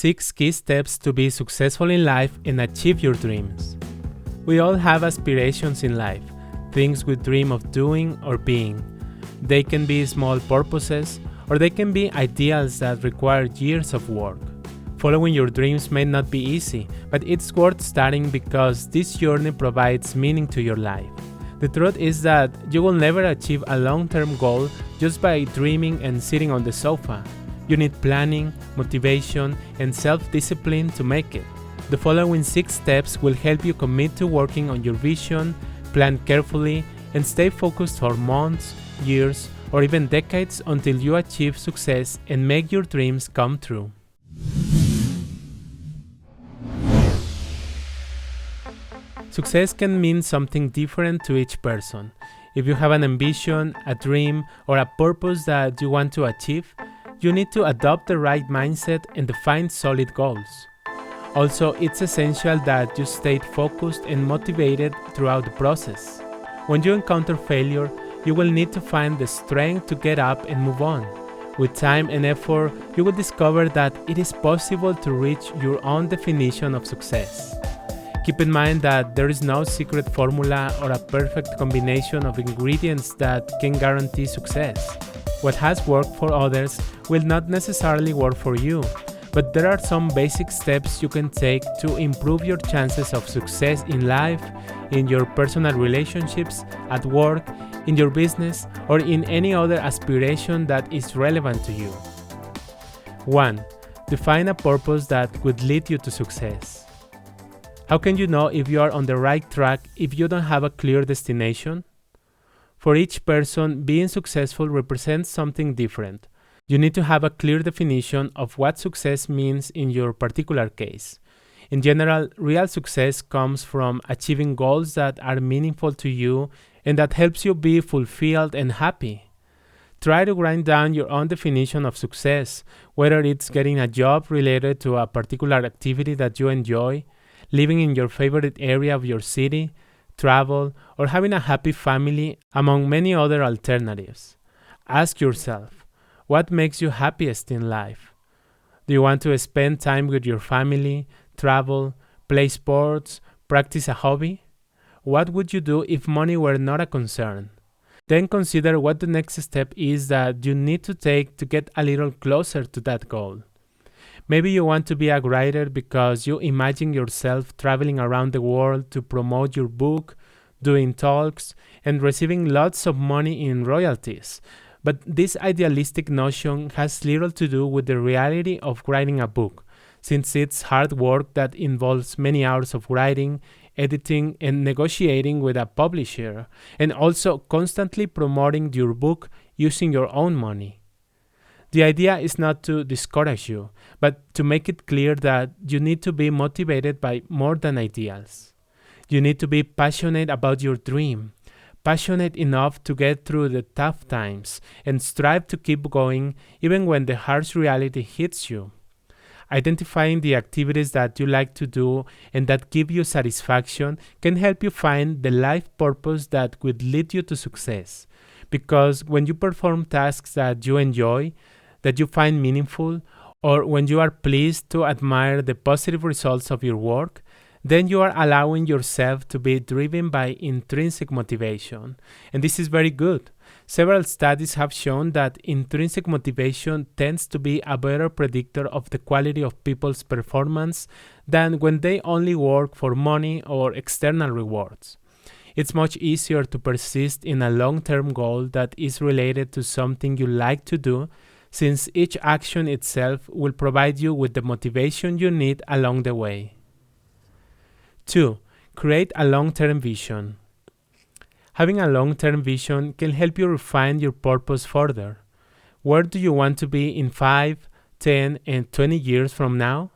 6 key steps to be successful in life and achieve your dreams. We all have aspirations in life, things we dream of doing or being. They can be small purposes, or they can be ideals that require years of work. Following your dreams may not be easy, but it's worth starting because this journey provides meaning to your life. The truth is that you will never achieve a long-term goal just by dreaming and sitting on the sofa. You need planning, motivation, and self-discipline to make it. The following 6 steps will help you commit to working on your vision, plan carefully, and stay focused for months, years, or even decades until you achieve success and make your dreams come true. Success can mean something different to each person. If you have an ambition, a dream, or a purpose that you want to achieve, you need to adopt the right mindset and define solid goals. Also, it's essential that you stay focused and motivated throughout the process. When you encounter failure, you will need to find the strength to get up and move on. With time and effort, you will discover that it is possible to reach your own definition of success. Keep in mind that there is no secret formula or a perfect combination of ingredients that can guarantee success. What has worked for others will not necessarily work for you, but there are some basic steps you can take to improve your chances of success in life, in your personal relationships, at work, in your business, or in any other aspiration that is relevant to you. 1. Define a purpose that would lead you to success. How can you know if you are on the right track if you don't have a clear destination? For each person, being successful represents something different. You need to have a clear definition of what success means in your particular case. In general, real success comes from achieving goals that are meaningful to you and that helps you be fulfilled and happy. Try to write down your own definition of success, whether it's getting a job related to a particular activity that you enjoy, living in your favorite area of your city, travel, or having a happy family, among many other alternatives. Ask yourself, what makes you happiest in life? Do you want to spend time with your family, travel, play sports, practice a hobby? What would you do if money were not a concern? Then consider what the next step is that you need to take to get a little closer to that goal. Maybe you want to be a writer because you imagine yourself traveling around the world to promote your book, doing talks, and receiving lots of money in royalties. But this idealistic notion has little to do with the reality of writing a book, since it's hard work that involves many hours of writing, editing, and negotiating with a publisher, and also constantly promoting your book using your own money. The idea is not to discourage you, but to make it clear that you need to be motivated by more than ideals. You need to be passionate about your dream, passionate enough to get through the tough times, and strive to keep going even when the harsh reality hits you. Identifying the activities that you like to do and that give you satisfaction can help you find the life purpose that would lead you to success. Because when you perform tasks that you enjoy, that you find meaningful, or when you are pleased to admire the positive results of your work, then you are allowing yourself to be driven by intrinsic motivation. And this is very good. Several studies have shown that intrinsic motivation tends to be a better predictor of the quality of people's performance than when they only work for money or external rewards. It's much easier to persist in a long-term goal that is related to something you like to do, since each action itself will provide you with the motivation you need along the way. 2. Create a long-term vision. Having a long-term vision can help you refine your purpose further. Where do you want to be in 5, 10, and 20 years from now?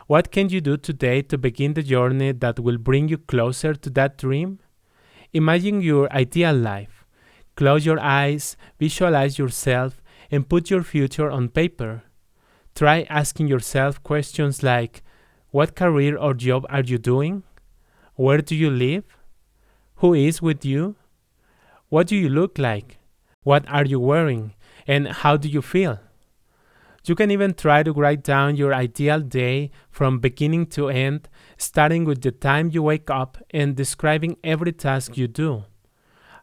What can you do today to begin the journey that will bring you closer to that dream? Imagine your ideal life. Close your eyes, visualize yourself, and put your future on paper. Try asking yourself questions like, what career or job are you doing? Where do you live? Who is with you? What do you look like? What are you wearing? And how do you feel? You can even try to write down your ideal day from beginning to end, starting with the time you wake up and describing every task you do.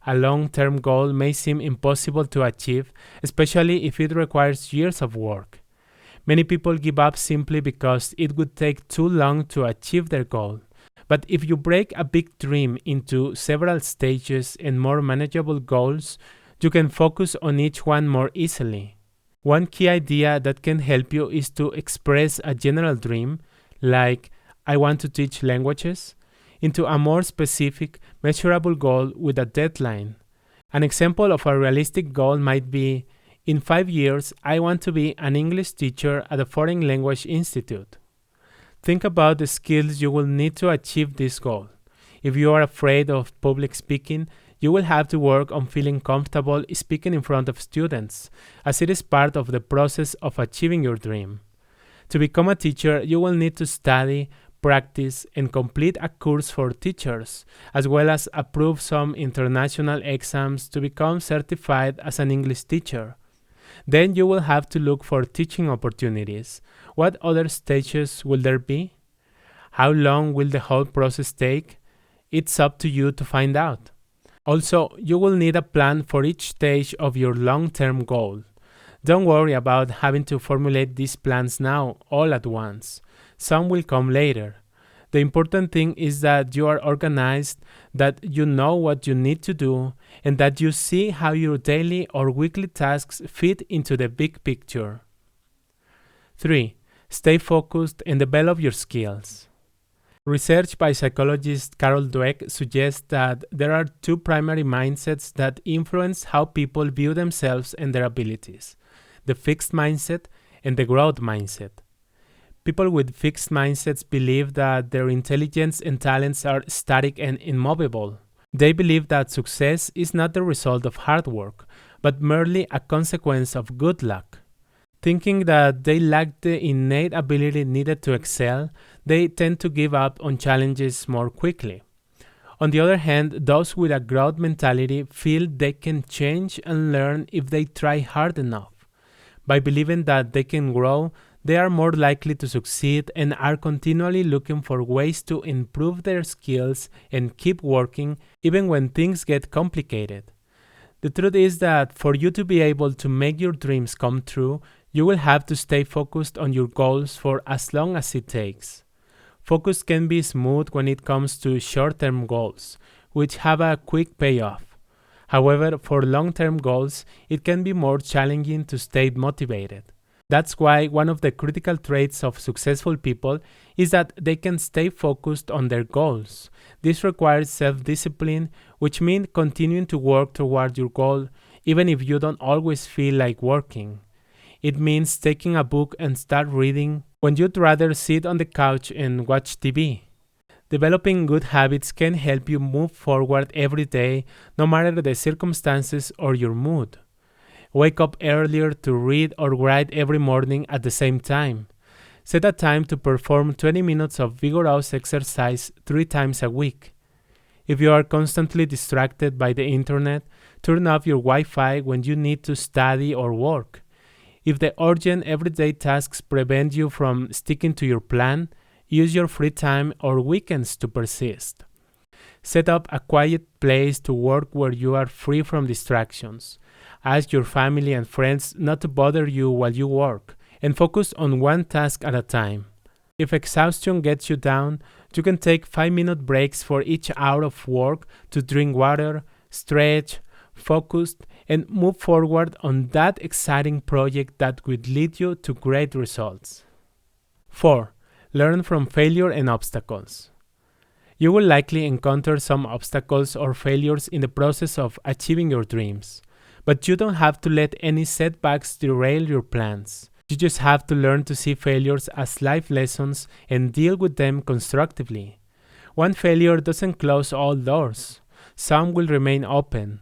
A long-term goal may seem impossible to achieve, especially if it requires years of work. Many people give up simply because it would take too long to achieve their goal. But if you break a big dream into several stages and more manageable goals, you can focus on each one more easily. One key idea that can help you is to express a general dream, like I want to teach languages, into a more specific, measurable goal with a deadline. An example of a realistic goal might be, in 5 years, I want to be an English teacher at a foreign language institute. Think about the skills you will need to achieve this goal. If you are afraid of public speaking, you will have to work on feeling comfortable speaking in front of students, as it is part of the process of achieving your dream. To become a teacher, you will need to study, practice, and complete a course for teachers, as well as approve some international exams to become certified as an English teacher. Then you will have to look for teaching opportunities. What other stages will there be? How long will the whole process take? It's up to you to find out. Also, you will need a plan for each stage of your long-term goal. Don't worry about having to formulate these plans now, all at once. Some will come later. The important thing is that you are organized, that you know what you need to do, and that you see how your daily or weekly tasks fit into the big picture. 3. Stay focused and develop your skills. Research by psychologist Carol Dweck suggests that there are two primary mindsets that influence how people view themselves and their abilities: the fixed mindset and the growth mindset. People with fixed mindsets believe that their intelligence and talents are static and immovable. They believe that success is not the result of hard work, but merely a consequence of good luck. Thinking that they lack the innate ability needed to excel, they tend to give up on challenges more quickly. On the other hand, those with a growth mentality feel they can change and learn if they try hard enough. By believing that they can grow, they are more likely to succeed and are continually looking for ways to improve their skills and keep working even when things get complicated. The truth is that for you to be able to make your dreams come true, you will have to stay focused on your goals for as long as it takes. Focus can be smooth when it comes to short-term goals, which have a quick payoff. However, for long-term goals, it can be more challenging to stay motivated. That's why one of the critical traits of successful people is that they can stay focused on their goals. This requires self-discipline, which means continuing to work toward your goal even if you don't always feel like working. It means taking a book and start reading when you'd rather sit on the couch and watch TV. Developing good habits can help you move forward every day, no matter the circumstances or your mood. Wake up earlier to read or write every morning at the same time. Set a time to perform 20 minutes of vigorous exercise 3 times a week. If you are constantly distracted by the internet, turn off your Wi-Fi when you need to study or work. If the urgent everyday tasks prevent you from sticking to your plan, use your free time or weekends to persist. Set up a quiet place to work where you are free from distractions. Ask your family and friends not to bother you while you work, and focus on one task at a time. If exhaustion gets you down, you can take 5-minute breaks for each hour of work to drink water, stretch, focus, and move forward on that exciting project that would lead you to great results. 4. Learn from failure and obstacles. You will likely encounter some obstacles or failures in the process of achieving your dreams. But you don't have to let any setbacks derail your plans. You just have to learn to see failures as life lessons and deal with them constructively. One failure doesn't close all doors. Some will remain open.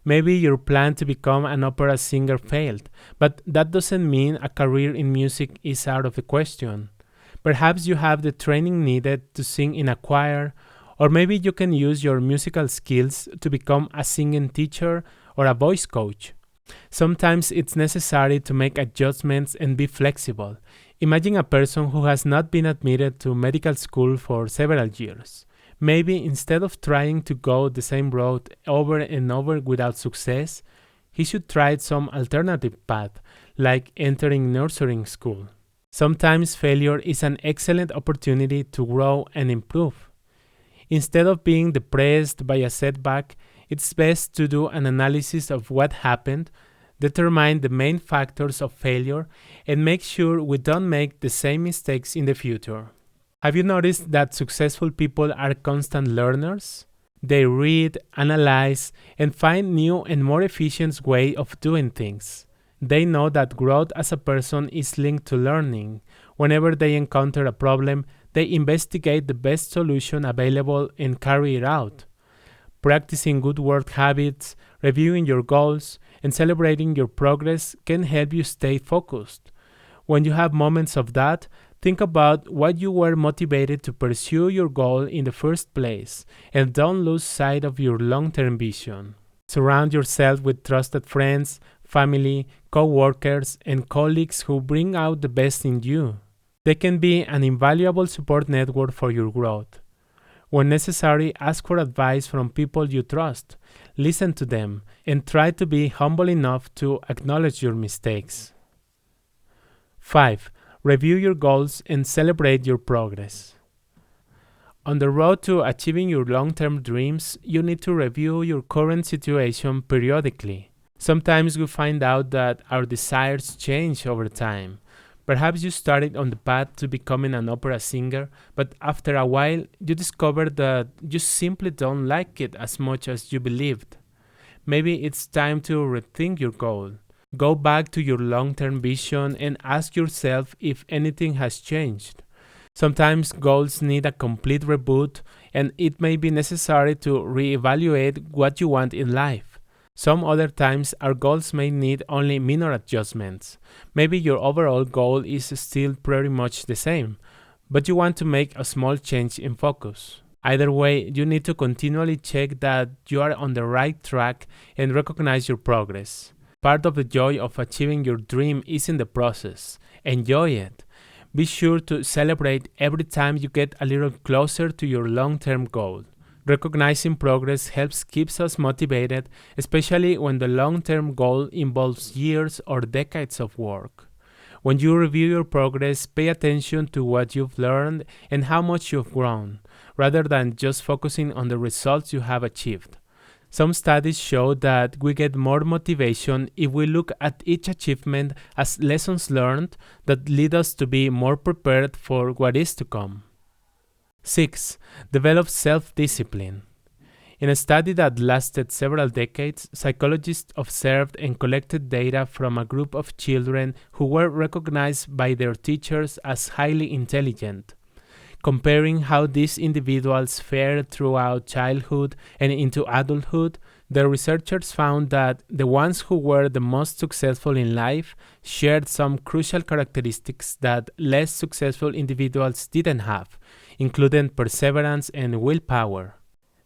Maybe your plan to become an opera singer failed, but that doesn't mean a career in music is out of the question. Perhaps you have the training needed to sing in a choir, or maybe you can use your musical skills to become a singing teacher or a voice coach. Sometimes it's necessary to make adjustments and be flexible. Imagine a person who has not been admitted to medical school for several years. Maybe instead of trying to go the same road over and over without success, he should try some alternative path, like entering nursing school. Sometimes failure is an excellent opportunity to grow and improve. Instead of being depressed by a setback, it's best to do an analysis of what happened, determine the main factors of failure, and make sure we don't make the same mistakes in the future. Have you noticed that successful people are constant learners? They read, analyze, and find new and more efficient ways of doing things. They know that growth as a person is linked to learning. Whenever they encounter a problem, they investigate the best solution available and carry it out. Practicing good work habits, reviewing your goals, and celebrating your progress can help you stay focused. When you have moments of that, think about what you were motivated to pursue your goal in the first place, and don't lose sight of your long-term vision. Surround yourself with trusted friends, family, co-workers, and colleagues who bring out the best in you. They can be an invaluable support network for your growth. When necessary, ask for advice from people you trust, listen to them, and try to be humble enough to acknowledge your mistakes. 5. Review your goals and celebrate your progress. On the road to achieving your long-term dreams, you need to review your current situation periodically. Sometimes we find out that our desires change over time. Perhaps you started on the path to becoming an opera singer, but after a while, you discover that you simply don't like it as much as you believed. Maybe it's time to rethink your goal. Go back to your long-term vision and ask yourself if anything has changed. Sometimes goals need a complete reboot, and it may be necessary to reevaluate what you want in life. Some other times, our goals may need only minor adjustments. Maybe your overall goal is still pretty much the same, but you want to make a small change in focus. Either way, you need to continually check that you are on the right track and recognize your progress. Part of the joy of achieving your dream is in the process. Enjoy it. Be sure to celebrate every time you get a little closer to your long-term goal. Recognizing progress helps keep us motivated, especially when the long-term goal involves years or decades of work. When you review your progress, pay attention to what you've learned and how much you've grown, rather than just focusing on the results you have achieved. Some studies show that we get more motivation if we look at each achievement as lessons learned that lead us to be more prepared for what is to come. 6. Develop self-discipline. In a study that lasted several decades, psychologists observed and collected data from a group of children who were recognized by their teachers as highly intelligent. Comparing how these individuals fared throughout childhood and into adulthood, the researchers found that the ones who were the most successful in life shared some crucial characteristics that less successful individuals didn't have, including perseverance and willpower.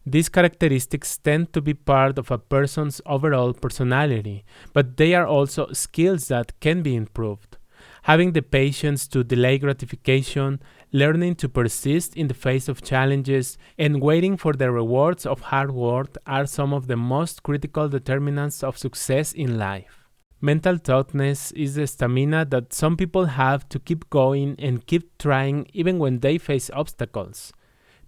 These characteristics tend to be part of a person's overall personality, but they are also skills that can be improved. Having the patience to delay gratification, learning to persist in the face of challenges, and waiting for the rewards of hard work are some of the most critical determinants of success in life. Mental toughness is the stamina that some people have to keep going and keep trying even when they face obstacles.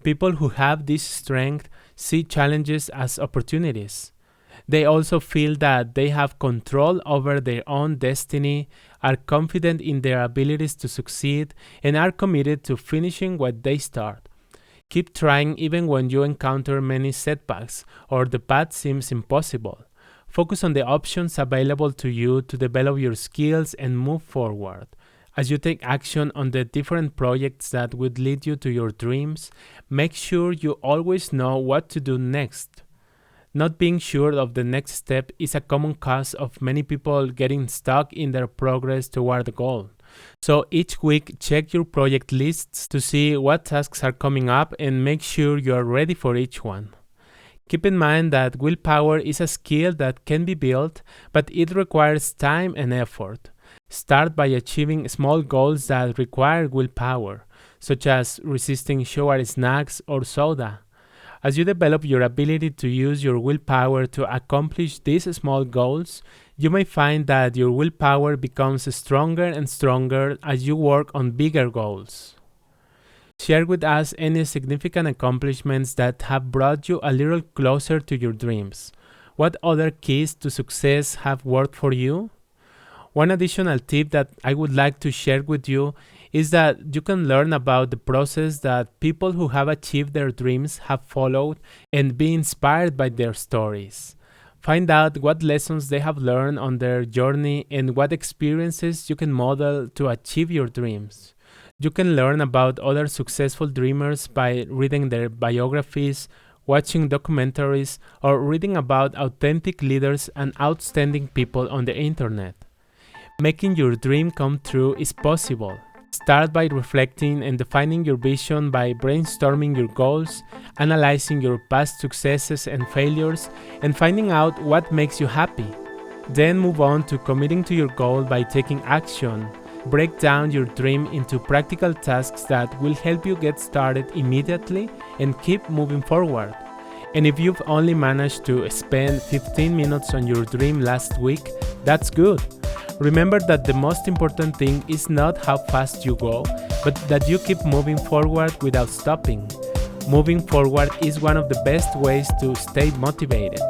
People who have this strength see challenges as opportunities. They also feel that they have control over their own destiny, are confident in their abilities to succeed, and are committed to finishing what they start. Keep trying even when you encounter many setbacks or the path seems impossible. Focus on the options available to you to develop your skills and move forward. As you take action on the different projects that would lead you to your dreams, make sure you always know what to do next. Not being sure of the next step is a common cause of many people getting stuck in their progress toward the goal. So each week, check your project lists to see what tasks are coming up and make sure you are ready for each one. Keep in mind that willpower is a skill that can be built, but it requires time and effort. Start by achieving small goals that require willpower, such as resisting sugary snacks or soda. As you develop your ability to use your willpower to accomplish these small goals, you may find that your willpower becomes stronger and stronger as you work on bigger goals. Share with us any significant accomplishments that have brought you a little closer to your dreams. What other keys to success have worked for you? One additional tip that I would like to share with you is that you can learn about the process that people who have achieved their dreams have followed and be inspired by their stories. Find out what lessons they have learned on their journey and what experiences you can model to achieve your dreams. You can learn about other successful dreamers by reading their biographies, watching documentaries, or reading about authentic leaders and outstanding people on the internet. Making your dream come true is possible. Start by reflecting and defining your vision by brainstorming your goals, analyzing your past successes and failures, and finding out what makes you happy. Then move on to committing to your goal by taking action. Break down your dream into practical tasks that will help you get started immediately and keep moving forward. And if you've only managed to spend 15 minutes on your dream last week, that's good. Remember that the most important thing is not how fast you go, but that you keep moving forward without stopping. Moving forward is one of the best ways to stay motivated.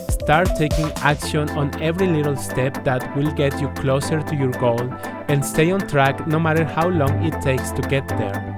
Start taking action on every little step that will get you closer to your goal and stay on track no matter how long it takes to get there.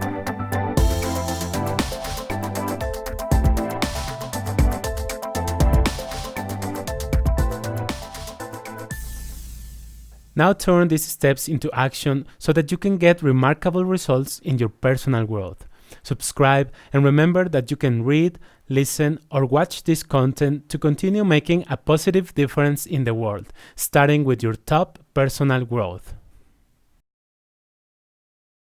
Now turn these steps into action so that you can get remarkable results in your personal growth. Subscribe and remember that you can read, listen, or watch this content to continue making a positive difference in the world, starting with your top personal growth.